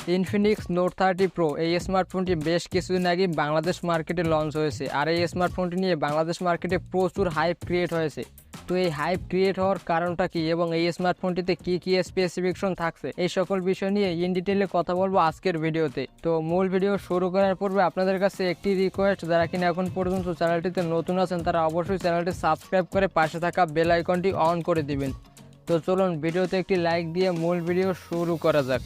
Infinix note 30 pro এই স্মার্টফোনটি বেশ কিছুদিন আগে বাংলাদেশ মার্কেটে লঞ্চ হয়েছে। আর এই স্মার্টফোনটি নিয়ে বাংলাদেশ মার্কেটে প্রচুর হাইপ ক্রিয়েট হয়েছে। তো এই হাইপ ক্রিয়েট হওয়ার কারণটা কি এবং এই স্মার্টফোনটিতে কি কি স্পেসিফিকেশন থাকছে এই সকল বিষয় নিয়ে ইন ডিটেইলে কথা বলবো আজকের ভিডিওতে। তো মূল ভিডিও শুরু করার পূর্বে আপনাদের কাছে একটি রিকোয়েস্ট, যারা কিনা এখন পর্যন্ত চ্যানেলটিতে নতুন আছেন তারা অবশ্যই চ্যানেলটি সাবস্ক্রাইব করে পাশে থাকা বেল আইকনটি অন করে দিবেন। তো চলুন ভিডিওতে একটি লাইক দিয়ে মূল ভিডিও শুরু করা যাক।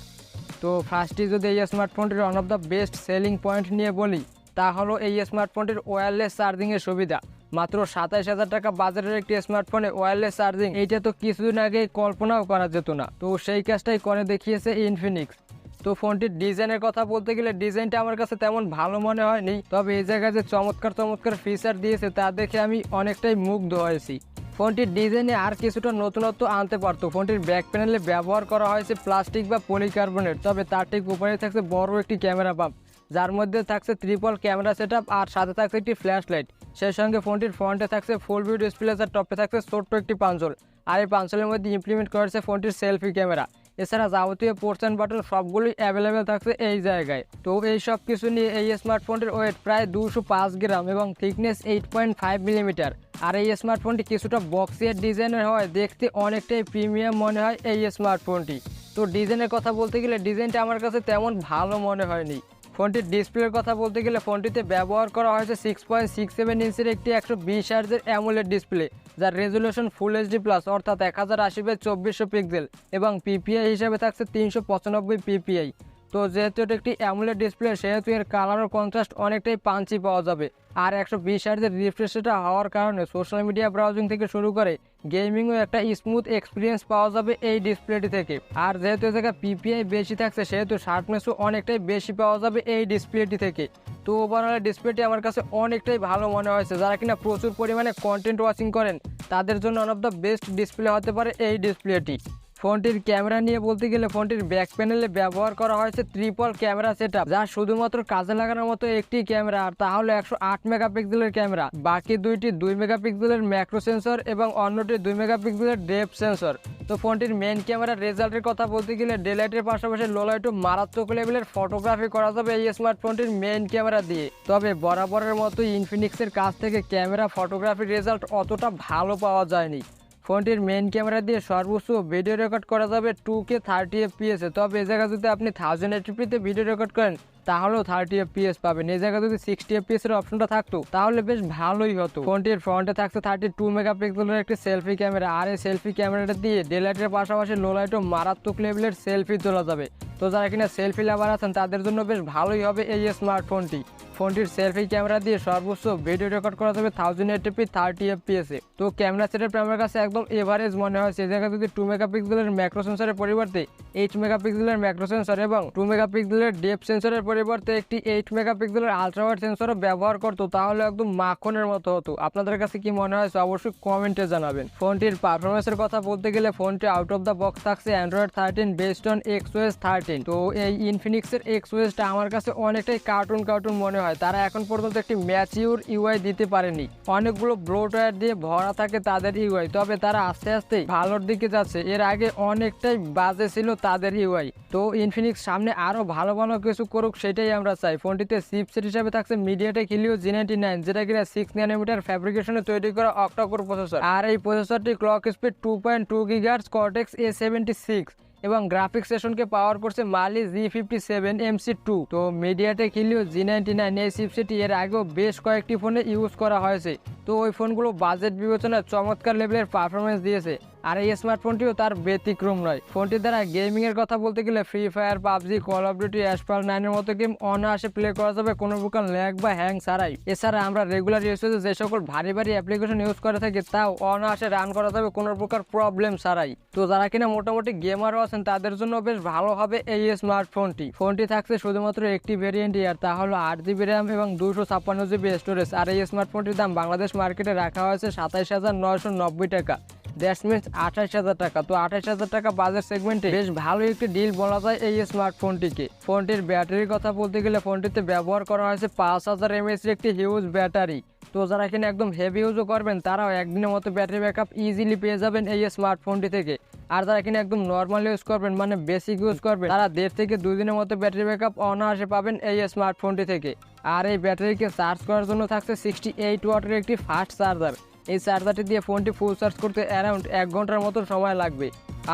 তো ফার্স্টে যদি এই স্মার্টফোনটির one of the best selling point নিয়ে বলি, তা হলো এই স্মার্টফোনটির ওয়্যারলেস চার্জিংয়ের সুবিধা। মাত্র 27,000 টাকা বাজারের একটি স্মার্টফোনে ওয়্যারলেস চার্জিং, এইটা তো কিছুদিন আগে কল্পনাও করা যেত না। তো সেই কাজটাই করে দেখিয়েছে ইনফিনিক্স। তো ফোনটির ডিজাইনের কথা বলতে গেলে ডিজাইনটা আমার কাছে তেমন ভালো মনে হয়নি, তবে এই জায়গায় যে চমৎকার ফিচার দিয়েছে তা দেখে আমি অনেকটাই মুগ্ধ হয়েছি। ফোনটির ডিজাইনে আর কিছুটা নতুনত্ব আনতে পারতো। ফোনটির ব্যাক প্যানেলে ব্যবহার করা হয়েছে প্লাস্টিক বা পলিকার্বনেট, তবে তার ঠিক উপরে থাকছে বড় একটি ক্যামেরা পাম্প, যার মধ্যে থাকছে ট্রিপল ক্যামেরা সেটআপ আর সাথে থাকছে একটি ফ্ল্যাশ লাইট। সেই সঙ্গে ফোনটির ফ্রন্টে থাকছে ফুল ভিউ ডিসপ্লে, যার টপে থাকছে ছোট্ট একটি পাঞ্চল। আর এই পাঞ্চলের মধ্যে ইমপ্লিমেন্ট করেছে ফোনটির সেলফি ক্যামেরা। এছাড়া যাবতীয় পোর্টস অ্যান্ড বাটন সবগুলোই অ্যাভেলেবেল থাকছে এই জায়গায়। তো এই সব কিছু নিয়ে এই স্মার্টফোনটির ওয়েট প্রায় 205 গ্রাম এবং থিকনেস 8.5 মিলিমিটার। আর এই স্মার্টফোনটি কিছুটা বক্সিয়ার ডিজাইনের হয়, দেখতে অনেকটাই প্রিমিয়াম মনে হয় এই স্মার্টফোনটি। তো ডিজাইনের কথা বলতে গেলে ডিজাইনটা আমার কাছে তেমন ভালো মনে হয়নি। ফোনটির ডিসপ্লের কথা বলতে গেলে ফোনটিতে ব্যবহার করা হয়েছে 6.67 ইঞ্চের একটি 120 হার্জের অ্যামোলেড ডিসপ্লে, যার রেজুলেশন ফুল এইচডি প্লাস অর্থাৎ 1080x2400 পিক্সেল এবং পিপিআই হিসাবে থাকছে 395 পিপিআই। তো যেহেতু এটা একটি অ্যামোলেড ডিসপ্লে সেহেতু এর কালার ও কন্ট্রাস্ট অনেকটাই পাঞ্চি পাওয়া যাবে। আর 120 হার্জের রিফ্রেশ রেট হওয়ার কারণে সোশ্যাল মিডিয়া ব্রাউজিং থেকে শুরু করে গেমিংও একটা স্মুথ এক্সপিরিয়েন্স পাওয়া যাবে এই ডিসপ্লেটি থেকে। আর যেহেতু এ জায়গায় পিপিআই বেশি থাকছে সেহেতু শার্পনেসও অনেকটাই বেশি পাওয়া যাবে এই ডিসপ্লেটি থেকে। তো ওভারঅল ডিসপ্লেটি আমার কাছে অনেকটাই ভালো মনে হয়েছে। যারা কিনা প্রচুর পরিমাণে কন্টেন্ট ওয়াচিং করেন তাদের জন্য one of the best display হতে পারে এই ডিসপ্লেটি। ফোনটির ক্যামেরা নিয়ে বলতে গেলে ফোনটির ব্যাক প্যানেলে ব্যবহার করা হয়েছে ট্রিপল ক্যামেরা সেটআপ, যা শুধুমাত্র কাজে লাগানোর মতো একটি ক্যামেরা, আর তা হলো 108 মেগাপিক্সেলের ক্যামেরা। বাকি দুইটি 2 মেগাপিক্সেলের ম্যাক্রো সেন্সর এবং অন্যটি 2 মেগাপিক্সেলের ডেপথ সেন্সর। তো ফোনটির মেন ক্যামেরার রেজাল্টের কথা বলতে গেলে ডে লাইটের পাশাপাশি লো লাইটও মারাত্মক লেভেলের ফটোগ্রাফি করা যাবে এই স্মার্টফোনটির মেন ক্যামেরা দিয়ে। তবে বরাবরের মতো ইনফিনিক্সের কাছ থেকে ক্যামেরা ফটোগ্রাফির রেজাল্ট অতটা ভালো পাওয়া যায়নি। ফোনটির মেন ক্যামেরা দিয়ে সর্বোচ্চ ভিডিও রেকর্ড করা যাবে 2K 30 FPS। তবে এই জায়গায় যদি আপনি 1080p ভিডিও রেকর্ড করেন তাহলেও 30 FPS পাবেন। এই জায়গায় যদি 60 FPS এর অপশনটা থাকতো তাহলে বেশ ভালোই হতো। ফোনটির ফ্রন্টে থাকছে 32 মেগাপিক্সেলের একটি সেলফি ক্যামেরা, আর এই সেলফি ক্যামেরাটা দিয়ে ডে লাইটের পাশাপাশি লো লাইটও মারাত্মক লেভেলের সেলফি তোলা যাবে। তো যারা কিনা সেলফি লাভার আছেন তাদের জন্য বেশ ভালোই হবে এই স্মার্টফোনটি। ফোনটির সেলফি ক্যামেরা দিয়ে সর্বোচ্চ ভিডিও রেকর্ড করা যাবে 1080p 30 FPS এ। তো ক্যামেরা সেটআপ আমার কাছে একদম এভারেজ মনে হয়। সেই জায়গায় যদি 2 মেগাপিক্সেলের ম্যাক্রো সেন্সরের পরিবর্তে 8 মেগাপিক্সেলের ম্যাক্রো সেন্সর এবং 2 মেগাপিক্সেলের ডেপথ সেন্সরের পরিবর্তে একটি 8 মেগাপিক্সেলের আলট্রা ওয়াইড সেন্সরও ব্যবহার করতো তাহলে একদম মাখনের মতো হতো। আপনাদের কাছে কি মনে হয় অবশ্যই কমেন্টে জানাবেন। ফোনটির পারফরমেন্সের কথা বলতে গেলে ফোনটি আউট অফ দ্য বক্স থাকছে অ্যান্ড্রয়েড 13 বেসড অন XOS 13। তো এই ইনফিনিক্সের XOSটা আমার কাছে অনেকটাই কার্টুন মনে হয়। তারা এখন পর্যন্ত একটি ম্যাচিউর ইউআই দিতে পারেনি, অনেকগুলো ব্লোটওয়্যার দিয়ে ভরা থাকে তাদের ইউআই। তবে তারা আস্তে আস্তে ভালোর দিকে যাচ্ছে, এর আগে অনেকটাই বাজে ছিল তাদের ইউআই। তো ইনফিনিক্স সামনে আরো ভালো কিছু করুক সেটাই আমরা চাই। ফোনটিতে চিপসেট হিসাবে থাকছে Mediatek Helio G99, যেটা কিনা 6 ন্যানোমিটার ফ্যাব্রিকেশনে তৈরি করা অক্টা-কোর প্রসেসর। আর এই প্রসেসরটি clock speed 2.2 GHz Cortex A76 এবং গ্রাফিক্স সেশনকে পাওয়ার করছে মালি G57 MC2। তো Mediatek Helio G99 এই চিপসেটটি এর আগেও বেশ কয়েকটি ফোনে ইউজ করা হয়েছে। তো ওই ফোনগুলো বাজেট বিবেচনায় চমৎকার লেভেলের পারফরমেন্স দিয়েছে, আর এই স্মার্টফোনটিও তার ব্যতিক্রম নয়। ফোনটির দ্বারা গেমিং এর কথা বলতে গেলে free fire, PUBG, call of duty, Asphalt 9 এর মতো গেম অনায়াসে প্লে করা যাবে কোনো প্রকার ল্যাগ বা হ্যাং ছাড়াই। এছাড়া আমরা রেগুলার ইউজেজে যে সকল ভারী অ্যাপ্লিকেশন ইউজ করে থাকি তাও অনায়াসে রান করা যাবে কোনো প্রকার প্রবলেম ছাড়াই। তো যারা কিনা মোটামুটি গেমারও আছেন তাদের জন্য বেশ ভালো হবে এই স্মার্টফোনটি। ফোনটি থাকছে শুধুমাত্র একটি ভেরিয়েন্টই, আর তা হলো 8GB র্যাম এবং 256GB স্টোরেজ। আর এই স্মার্টফোনটির দাম বাংলাদেশ মার্কেটে রাখা হয়েছে 27,990 টাকা। দ্যাটস মিনস 28,000 টাকা। তো 28,000 টাকা বাজেট সেগমেন্টে বেশ ভালো একটি ডিল বলা যায় এই স্মার্টফোনটিকে। ফোনটির ব্যাটারির কথা বলতে গেলে ফোনটিতে ব্যবহার করা হয়েছে 5000 mAh একটি হিউজ ব্যাটারি। তো যারা এখানে একদম হেভি ইউজও করবেন তারাও একদিনের মতো ব্যাটারি ব্যাকআপ ইজিলি পেয়ে যাবেন এই স্মার্টফোনটি থেকে। আর যারা কিনা একদম নর্মাল ইউজ করবেন মানে বেসিক ইউজ করবেন তারা 1.5 থেকে 2 দিনের মতো ব্যাটারি ব্যাকআপ অনায়াসে পাবেন এই স্মার্টফোনটি থেকে। আর এই ব্যাটারিকে চার্জ করার জন্য থাকছে 68 ওয়াটের একটি ফাস্ট চার্জার। এই চার্জারটি দিয়ে ফোনটি ফুল চার্জ করতে অ্যারাউন্ড 1 ঘন্টার মতো সময় লাগবে।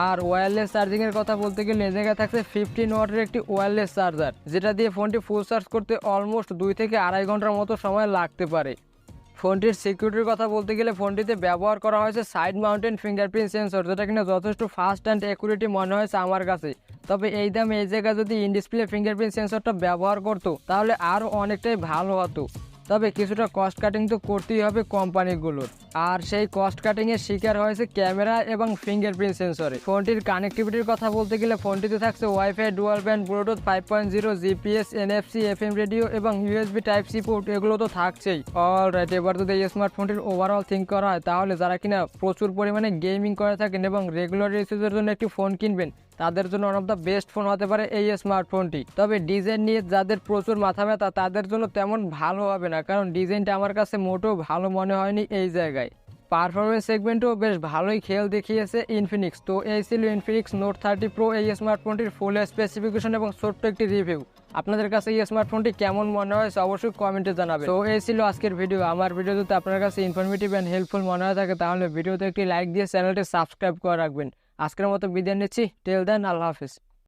আর ওয়্যারলেস চার্জিং এর কথা বলতে গেলে এই জায়গায় থাকছে 15 ওয়াটের একটি ওয়্যারলেস চার্জার, যেটা দিয়ে ফোনটি ফুল চার্জ করতে অলমোস্ট 2 থেকে 2.5 ঘন্টার মতো সময় লাগতে পারে। ফোনটির সিকিউরিটির কথা বলতে গেলে ফোনটিতে ব্যবহার করা হয়েছে সাইড মাউন্টেন ফিঙ্গারপ্রিন্ট সেন্সর, যেটা কিনা যথেষ্ট ফাস্ট অ্যান্ড অ্যাকুরেটি মনে হয়েছে আমার কাছে। তবে এই দামে এই জায়গায় যদি ইন ডিসপ্লে ফিঙ্গারপ্রিন্ট সেন্সরটা ব্যবহার করতো তাহলে আরও অনেকটাই ভালো হতো। তবে কিছুটা কস্ট কাটিং তো করতেই হবে কোম্পানিগুলোর, আর সেই কস্ট কাটিংয়ের শিকার হয়েছে ক্যামেরা এবং ফিঙ্গারপ্রিন্ট সেন্সরে। ফোনটির কানেক্টিভিটির কথা বলতে গেলে ফোনটিতে থাকছে wifi, dual band, Bluetooth 5.0, GPS, NFC, FM radio এবং ইউএসবি টাইপ সি পোর্ট, এগুলো তো থাকছেই। অলরাইট, এবার যদি এই স্মার্টফোনটির ওভারঅল থিঙ্ক করা হয় তাহলে যারা কিনা প্রচুর পরিমাণে গেমিং করে থাকেন এবং রেগুলার ইউজের জন্য একটি ফোন কিনবেন তাদের জন্য one of the best phone হতে পারে এই স্মার্টফোনটি। তবে ডিজাইন নিয়ে যাদের প্রচুর মাথা ব্যথা তাদের জন্য তেমন ভালো হবে না, কারণ ডিজাইনটা আমার কাছে মোটেও ভালো মনে হয়নি এই জায়গায়। পারফরমেন্স সেগমেন্টও বেশ ভালোই খেল দেখিয়েছে ইনফিনিক্স। তো এই ছিল ইনফিনিক্স নোট 30 প্রো এই স্মার্টফোনটির ফুল স্পেসিফিকেশন এবং ছোট্ট একটি রিভিউ। আপনাদের কাছে এই স্মার্টফোনটি কেমন মনে হয়েছে অবশ্যই কমেন্টে জানাবেন। তো এই ছিল আজকের ভিডিও। আমার ভিডিও যদি আপনার কাছে ইনফরমেটিভ অ্যান্ড হেল্পফুল মনে হয়ে থাকে তাহলে ভিডিওতে একটি লাইক দিয়ে চ্যানেলটি সাবস্ক্রাইব করে রাখবেন। আজকের মতো বিদায় নিচ্ছি। টিল দেন, আল্লাহ হাফিজ।